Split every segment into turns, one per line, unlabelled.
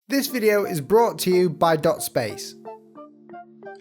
This video is brought to you by DotSpace.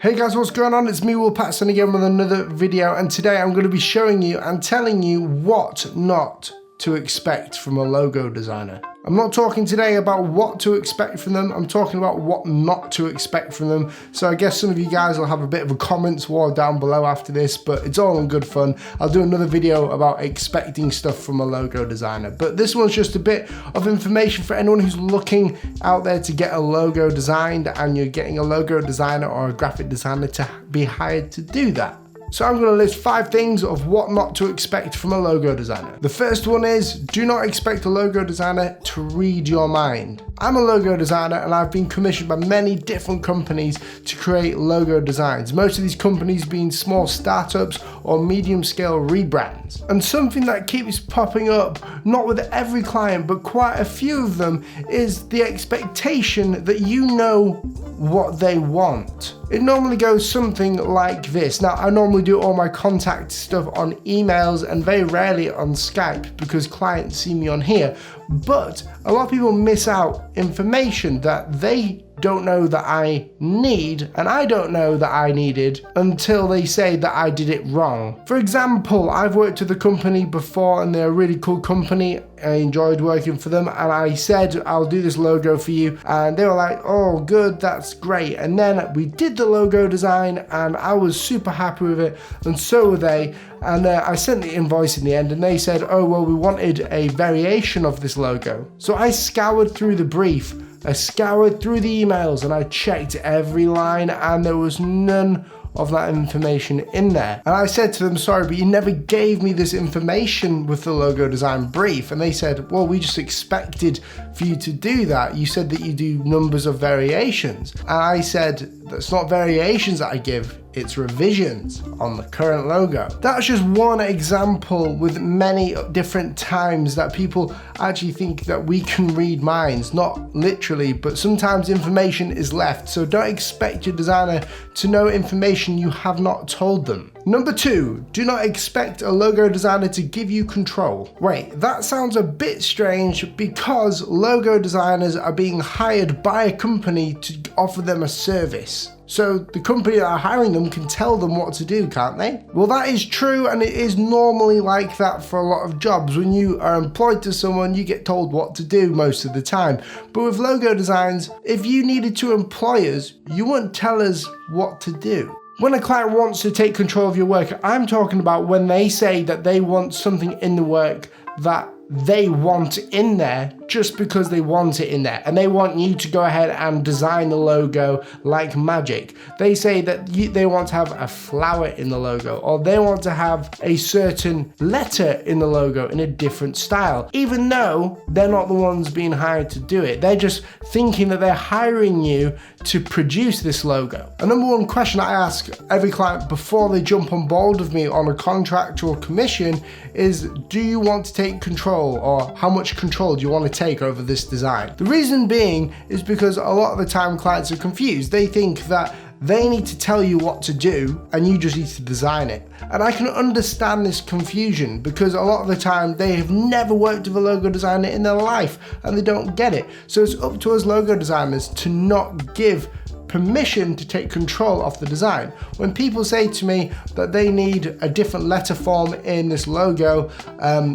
Hey guys, what's going on? It's me, Will Patterson, again with another video, and today I'm going to be showing you and telling you what not to expect from a logo designer. I'm not talking today about what to expect from them, I'm talking about what not to expect from them. So I guess some of you guys will have a bit of a comments war down below after this, but it's all in good fun. I'll do another video about expecting stuff from a logo designer, but this one's just a bit of information for anyone who's looking out there to get a logo designed and you're getting a logo designer or a graphic designer to be hired to do that. So I'm going to list 5 things of what not to expect from a logo designer. The first one is, do not expect a logo designer to read your mind. I'm a logo designer and I've been commissioned by many different companies to create logo designs. Most of these companies being small startups or medium scale rebrands. And something that keeps popping up, not with every client, but quite a few of them, is the expectation that you know what they want. It normally goes something like this. Now, I normally do all my contact stuff on emails and very rarely on Skype because clients see me on here. But a lot of people miss out information that they don't know that I need, and I don't know that I needed until they say that I did it wrong. For example, I've worked with a company before and they're a really cool company. I enjoyed working for them and I said, I'll do this logo for you. And they were like, oh good, that's great. And then we did the logo design and I was super happy with it and so were they. And I sent the invoice in the end and they said, oh well, we wanted a variation of this logo. So I scoured through the brief, I scoured through the emails and I checked every line and there was none of that information in there. And I said to them, sorry, but you never gave me this information with the logo design brief. And they said, well, we just expected for you to do that. You said that you do numbers of variations. And I said, that's not variations that I give, it's revisions on the current logo. That's just one example with many different times that people actually think that we can read minds, not literally, but sometimes information is left. So don't expect your designer to know information you have not told them. Number 2, do not expect a logo designer to give you control. Wait, that sounds a bit strange because logo designers are being hired by a company to offer them a service. So the company that are hiring them can tell them what to do, can't they? Well, that is true, and it is normally like that for a lot of jobs. When you are employed to someone, you get told what to do most of the time. But with logo designs, if you needed to employ us, you wouldn't tell us what to do. When a client wants to take control of your work, I'm talking about when they say that they want something in the work that they want in there just because they want it in there and they want you to go ahead and design the logo like magic. They say that they want to have a flower in the logo or they want to have a certain letter in the logo in a different style, even though they're not the ones being hired to do it. They're just thinking that they're hiring you to produce this logo. A number one question I ask every client before they jump on board with me on a contract or commission is, do you want to take control, or how much control do you want to take over this design? The reason being is because a lot of the time clients are confused. They think that they need to tell you what to do and you just need to design it. And I can understand this confusion because a lot of the time they have never worked with a logo designer in their life and they don't get it. So it's up to us logo designers to not give permission to take control of the design. When people say to me that they need a different letter form in this logo,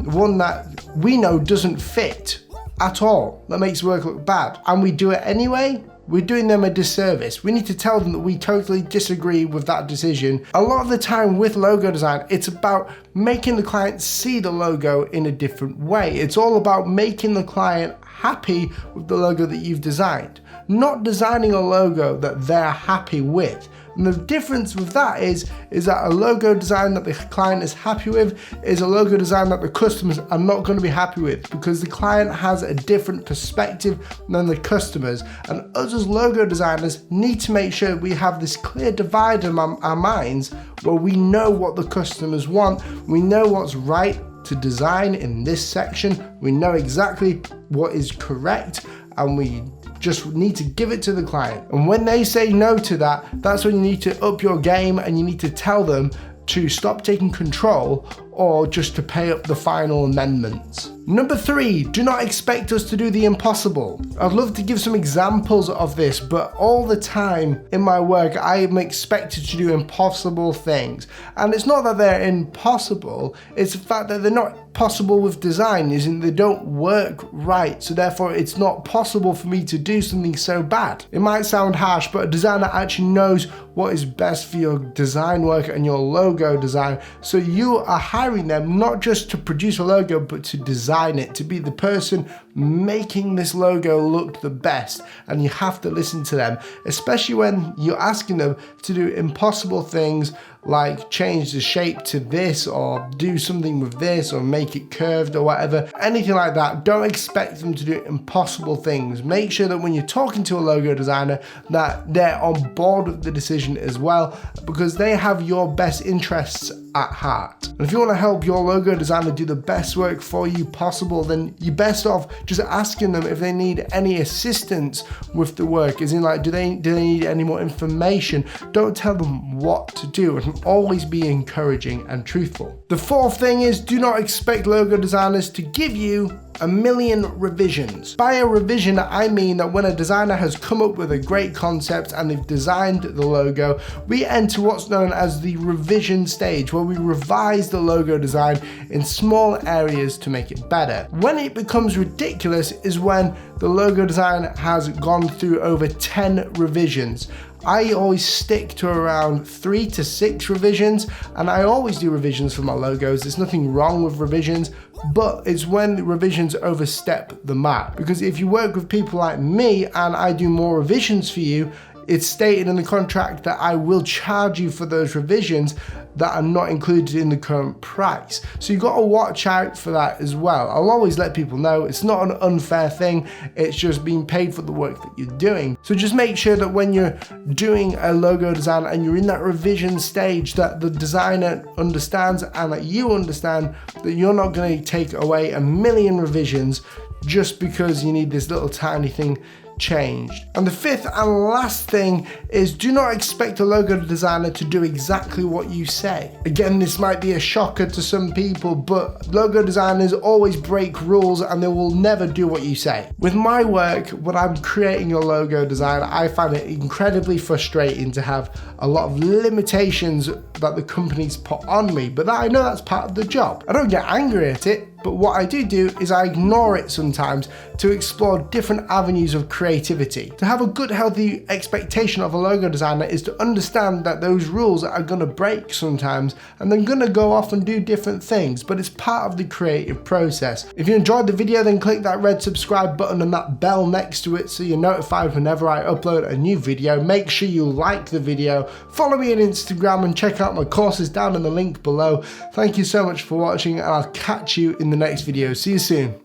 one that we know doesn't fit at all, that makes work look bad, and we do it anyway, we're doing them a disservice. We need to tell them that we totally disagree with that decision. A lot of the time with logo design, it's about making the client see the logo in a different way. It's all about making the client happy with the logo that you've designed, not designing a logo that they're happy with. And the difference with that is that a logo design that the client is happy with is a logo design that the customers are not going to be happy with, because the client has a different perspective than the customers. And us as logo designers need to make sure we have this clear divide in our minds where we know what the customers want, we know what's right to design in this section, we know exactly what is correct, and we just need to give it to the client. And when they say no to that, that's when you need to up your game and you need to tell them to stop taking control or just to pay up the final amendments. Number 3, do not expect us to do the impossible. I'd love to give some examples of this, but all the time in my work, I am expected to do impossible things. And it's not that they're impossible, it's the fact that they're not possible with design, isn't they don't work right, so therefore it's not possible for me to do something so bad. It might sound harsh, but a designer actually knows what is best for your design work and your logo design, so you are hiring them not just to produce a logo, but to design it, to be the person making this logo look the best. And you have to listen to them, especially when you're asking them to do impossible things like change the shape to this, or do something with this, or make it curved, or whatever, anything like that. Don't expect them to do impossible things. Make sure that when you're talking to a logo designer that they're on board with the decision as well, because they have your best interests at heart. And if you want to help your logo designer do the best work for you possible, then you're best off just asking them if they need any assistance with the work, as in like, do they need any more information? Don't tell them what to do, and always be encouraging and truthful. The 4th thing is, do not expect logo designers to give you a million revisions. By a revision, I mean that when a designer has come up with a great concept and they've designed the logo, we enter what's known as the revision stage, where we revise the logo design in small areas to make it better. When it becomes ridiculous is when the logo design has gone through over 10 revisions. I always stick to around 3 to 6 revisions, and I always do revisions for my logos. There's nothing wrong with revisions, but it's when the revisions overstep the mark. Because if you work with people like me and I do more revisions for you, it's stated in the contract that I will charge you for those revisions that are not included in the current price. So you've got to watch out for that as well. I'll always let people know it's not an unfair thing, it's just being paid for the work that you're doing. So just make sure that when you're doing a logo design and you're in that revision stage, that the designer understands and that you understand that you're not going to take away a million revisions just because you need this little tiny thing changed. And the 5th and last thing is, do not expect a logo designer to do exactly what you say. Again, this might be a shocker to some people, but logo designers always break rules and they will never do what you say. With my work, when I'm creating a logo design, I find it incredibly frustrating to have a lot of limitations that the companies put on me, but I know that's part of the job. I don't get angry at it, but what I do is I ignore it sometimes to explore different avenues of creativity. To have a good, healthy expectation of a logo designer is to understand that those rules are gonna break sometimes and they're gonna go off and do different things, but it's part of the creative process. If you enjoyed the video, then click that red subscribe button and that bell next to it so you're notified whenever I upload a new video. Make sure you like the video, follow me on Instagram, and check out my courses down in the link below. Thank you so much for watching, and I'll catch you in the next video. See you soon.